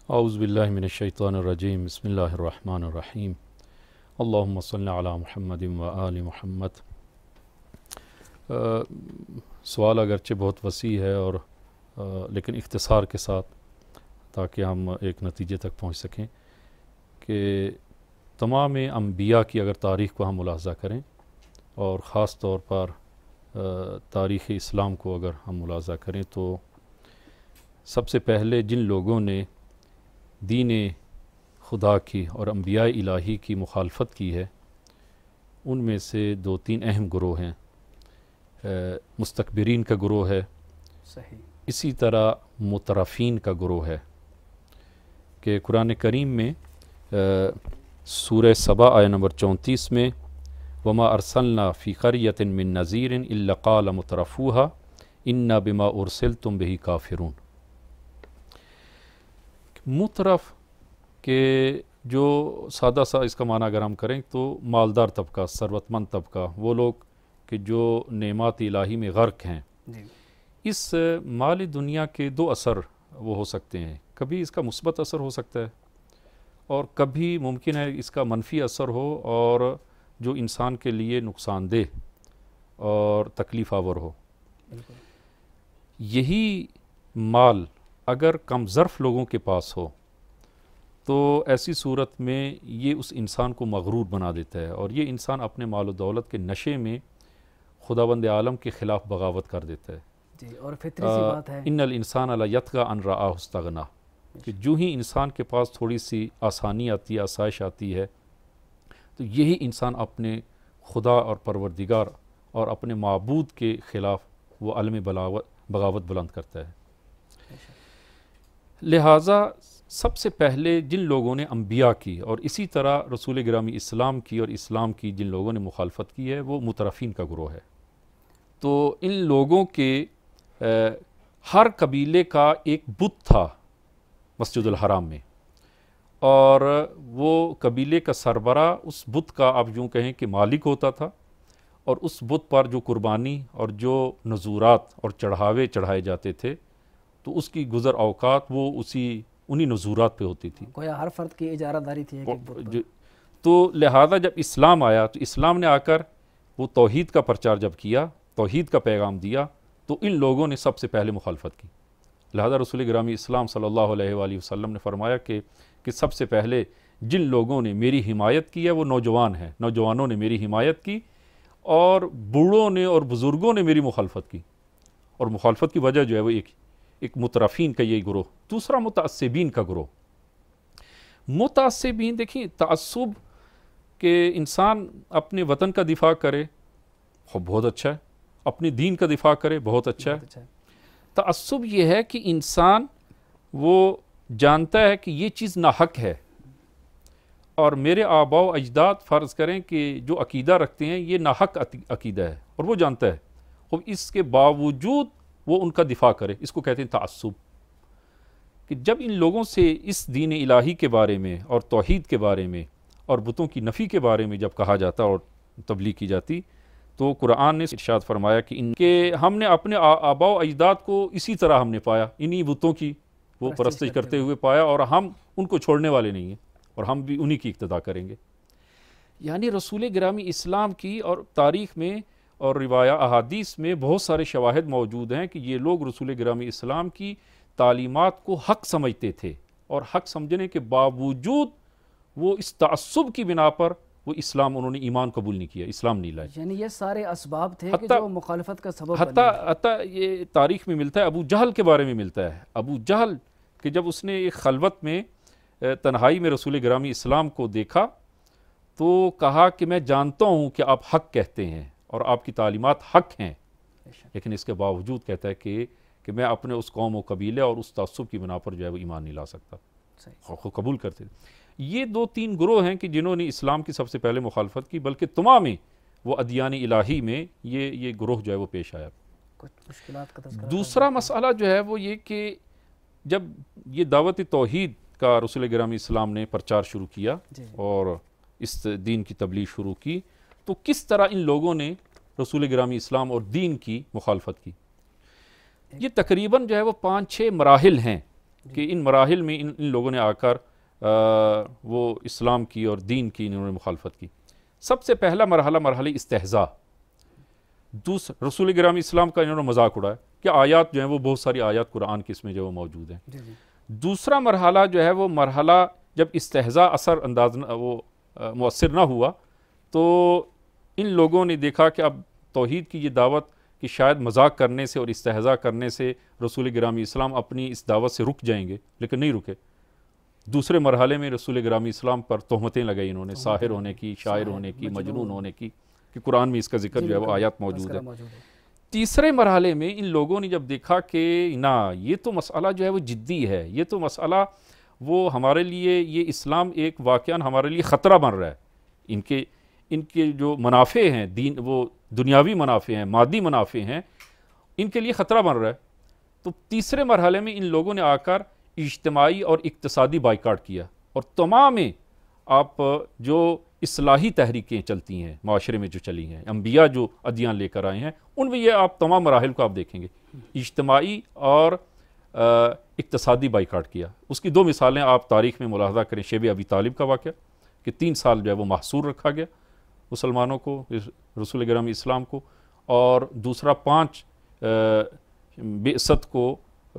اعوذ باللہ من الشیطان الرجیم بسم اللہ الرحمن الرحیم اللہم صلی علی محمد و آل محمد۔ سوال اگرچہ بہت وسیع ہے اور لیکن اختصار کے ساتھ تاکہ ہم ایک نتیجے تک پہنچ سکیں کہ تمام انبیاء کی اگر تاریخ کو ہم ملاحظہ کریں اور خاص طور پر تاریخ اسلام کو اگر ہم ملاحظہ کریں تو سب سے پہلے جن لوگوں نے دین خدا کی اور انبیاء الہی کی مخالفت کی ہے ان میں سے دو تین اہم گروہ ہیں۔ مستکبرین کا گروہ ہے، صحیح، اسی طرح مترفین کا گروہ ہے کہ قرآن کریم میں سورہ سبا آیہ نمبر 34 میں وما ارسلنا فی قریۃ من نذیر الا قال مترفوها انا بما ارسلتم به کافرون۔ مترف کہ جو سادہ سا اس کا معنی اگر ہم کریں تو مالدار طبقہ، ثروت مند طبقہ، وہ لوگ کہ جو نعمات الہی میں غرق ہیں۔ جی، اس مال دنیا کے دو اثر وہ ہو سکتے ہیں، کبھی اس کا مثبت اثر ہو سکتا ہے اور کبھی ممکن ہے اس کا منفی اثر ہو اور جو انسان کے لیے نقصان دہ اور تکلیف آور ہو۔ بالکل، یہی مال اگر کم ظرف لوگوں کے پاس ہو تو ایسی صورت میں یہ اس انسان کو مغرور بنا دیتا ہے اور یہ انسان اپنے مال و دولت کے نشے میں خداوند عالم کے خلاف بغاوت کر دیتا ہے۔ جی، اور فطری سی بات ہے ان الانسان لیطغی ان رآہ استغنی، کہ جو ہی انسان کے پاس تھوڑی سی آسانی آتی ہے، آسائش آتی ہے، تو یہی انسان اپنے خدا اور پروردگار اور اپنے معبود کے خلاف وہ علم بغاوت بلند کرتا ہے۔ لہٰذا سب سے پہلے جن لوگوں نے انبیاء کی اور اسی طرح رسول گرامی اسلام کی اور اسلام کی جن لوگوں نے مخالفت کی ہے وہ مترفین کا گروہ ہے۔ تو ان لوگوں کے ہر قبیلے کا ایک بت تھا مسجد الحرام میں، اور وہ قبیلے کا سربراہ اس بت کا آپ یوں کہیں کہ مالک ہوتا تھا، اور اس بت پر جو قربانی اور جو نذورات اور چڑھاوے چڑھائے جاتے تھے تو اس کی گزر اوقات وہ انہی نذورات پہ ہوتی تھی۔ گویا ہر فرد کی اجارہ داری تھی ایک بت پر۔ تو لہذا جب اسلام آیا تو اسلام نے آ کر وہ توحید کا پرچار جب کیا، توحید کا پیغام دیا، تو ان لوگوں نے سب سے پہلے مخالفت کی۔ لہذا رسول گرامی اسلام صلی اللہ علیہ وآلہ وسلم نے فرمایا کہ سب سے پہلے جن لوگوں نے میری حمایت کی ہے وہ نوجوان ہیں، نوجوانوں نے میری حمایت کی، اور بوڑھوں نے اور بزرگوں نے میری مخالفت کی۔ اور مخالفت کی وجہ جو ہے وہ ایک مترفین کا یہ گروہ۔ دوسرا متعصبین کا گروہ۔ متعصبین دیکھیں، تعصب کہ انسان اپنے وطن کا دفاع کرے بہت اچھا ہے، اپنے دین کا دفاع کرے بہت اچھا ہے۔ تعصب یہ ہے کہ انسان وہ جانتا ہے کہ یہ چیز ناحق ہے، اور میرے آباء و اجداد فرض کریں کہ جو عقیدہ رکھتے ہیں یہ ناحق عقیدہ ہے اور وہ جانتا ہے، اور اس کے باوجود وہ ان کا دفاع کرے، اس کو کہتے ہیں تعصب۔ کہ جب ان لوگوں سے اس دین الہی کے بارے میں اور توحید کے بارے میں اور بتوں کی نفی کے بارے میں جب کہا جاتا اور تبلیغ کی جاتی تو قرآن نے ارشاد فرمایا کہ ہم نے اپنے آباء و اجداد کو اسی طرح ہم نے پایا، انہی بتوں کی وہ پرستش کرتے ہوئے پایا، اور ہم ان کو چھوڑنے والے نہیں ہیں اور ہم بھی انہی کی اقتداء کریں گے۔ یعنی رسول گرامی اسلام کی اور تاریخ میں اور احادیث میں بہت سارے شواہد موجود ہیں کہ یہ لوگ رسول گرامی اسلام کی تعلیمات کو حق سمجھتے تھے، اور حق سمجھنے کے باوجود وہ اس تعصب کی بنا پر وہ اسلام انہوں نے ایمان قبول نہیں کیا، اسلام نہیں لائے۔ یعنی یہ سارے اسباب تھے کہ جو مخالفت کا سبب بنے۔ حتیٰ یہ تاریخ میں ملتا ہے، ابو جہل کے بارے میں ملتا ہے۔ ابو جہل کہ جب اس نے ایک خلوت میں تنہائی میں رسول گرامی اسلام کو دیکھا تو کہا کہ میں جانتا ہوں کہ آپ حق کہتے ہیں اور آپ کی تعلیمات حق ہیں، لیکن اس کے باوجود کہتا ہے کہ میں اپنے اس قوم و قبیلے اور اس تعصب کی بنا پر جو ہے وہ ایمان نہیں لا سکتا، خود قبول کرتے تھے۔ یہ دو تین گروہ ہیں کہ جنہوں نے اسلام کی سب سے پہلے مخالفت کی، بلکہ تمام وہ ادیان الہی میں یہ گروہ جو ہے وہ پیش آیا۔ کچھ مشکلات کا تذکرہ۔ دوسرا مسئلہ جو ہے وہ یہ کہ جب یہ دعوت توحید کا رسول گرامی اسلام نے پرچار شروع کیا اور اس دین کی تبلیغ شروع کی تو کس طرح ان لوگوں نے رسول گرامی اسلام اور دین کی مخالفت کی۔ یہ تقریباً جو ہے وہ 5-6 مراحل ہیں کہ ان مراحل میں ان لوگوں نے آ کر وہ اسلام کی اور دین کی انہوں نے مخالفت کی۔ سب سے پہلا مرحلہ استہزاء، رسول گرامی اسلام کا انہوں نے مذاق اڑایا کہ آیات جو ہیں وہ بہت ساری آیات قرآن کی اس میں جو وہ موجود ہیں۔ دوسرا مرحلہ جو ہے وہ مرحلہ جب استہزاء اثر انداز وہ مؤثر نہ ہوا تو ان لوگوں نے دیکھا کہ اب توحید کی یہ دعوت کہ شاید مذاق کرنے سے اور استہزاء کرنے سے رسول گرامی اسلام اپنی اس دعوت سے رک جائیں گے، لیکن نہیں رکے۔ دوسرے مرحلے میں رسول گرامی اسلام پر تہمتیں لگائی انہوں نے، ساحر ہونے کی، شاعر ہونے کی، مجنون ہونے کی، کہ قرآن میں اس کا ذکر جو ہے وہ آیات موجود ہے۔ تیسرے مرحلے میں ان لوگوں نے جب دیکھا کہ نہ یہ تو مسئلہ جو ہے وہ جدی ہے، یہ تو مسئلہ وہ ہمارے لیے، یہ اسلام ایک واقعاً ہمارے لیے خطرہ بن رہا ہے، ان کے جو منافع ہیں دین، وہ دنیاوی منافع ہیں، مادی منافع ہیں، ان کے لیے خطرہ بن رہا ہے۔ تو تیسرے مرحلے میں ان لوگوں نے آ کر اجتماعی اور اقتصادی بائیکاٹ کیا، اور تمام آپ جو اصلاحی تحریکیں چلتی ہیں معاشرے میں جو چلی ہیں، انبیاء جو ادیان لے کر آئے ہیں، ان میں یہ آپ تمام مراحل کو آپ دیکھیں گے، اجتماعی اور اقتصادی بائیکاٹ کیا۔ اس کی 2 مثالیں آپ تاریخ میں ملاحظہ کریں، شیب ابی طالب کا واقعہ کہ 3 سال جو ہے وہ محصور رکھا گیا مسلمانوں کو، رسول گرامی اسلام کو، اور دوسرا 5 بعثت کو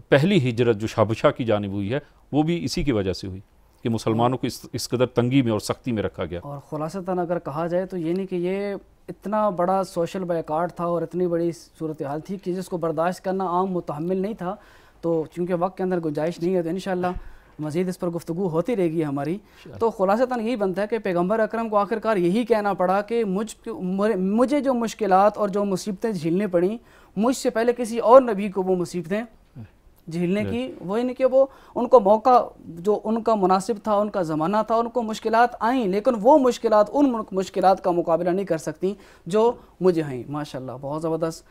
پہلی ہجرت جو حبشہ کی جانب ہوئی ہے وہ بھی اسی کی وجہ سے ہوئی کہ مسلمانوں کو اس قدر تنگی میں اور سختی میں رکھا گیا۔ اور خلاصتاً اگر کہا جائے تو یہ نہیں کہ یہ اتنا بڑا سوشل بائیکاٹ تھا اور اتنی بڑی صورتحال تھی کہ جس کو برداشت کرنا عام متحمل نہیں تھا، تو چونکہ وقت کے اندر گنجائش نہیں ہے تو انشاءاللہ مزید اس پر گفتگو ہوتی رہے گی ہماری۔ تو خلاصتاً یہی بنتا ہے کہ پیغمبر اکرم کو آخر کار یہی کہنا پڑا کہ مجھے جو مشکلات اور جو مصیبتیں جھیلنے پڑیں، مجھ سے پہلے کسی اور نبی کو وہ مصیبتیں جھیلنے کی، وہی نہیں کہ وہ ان کو موقع جو ان کا مناسب تھا، ان کا زمانہ تھا، ان کو مشکلات آئیں، لیکن وہ مشکلات ان مشکلات کا مقابلہ نہیں کر سکتی جو مجھے ہیں۔ ماشاءاللہ، بہت زبردست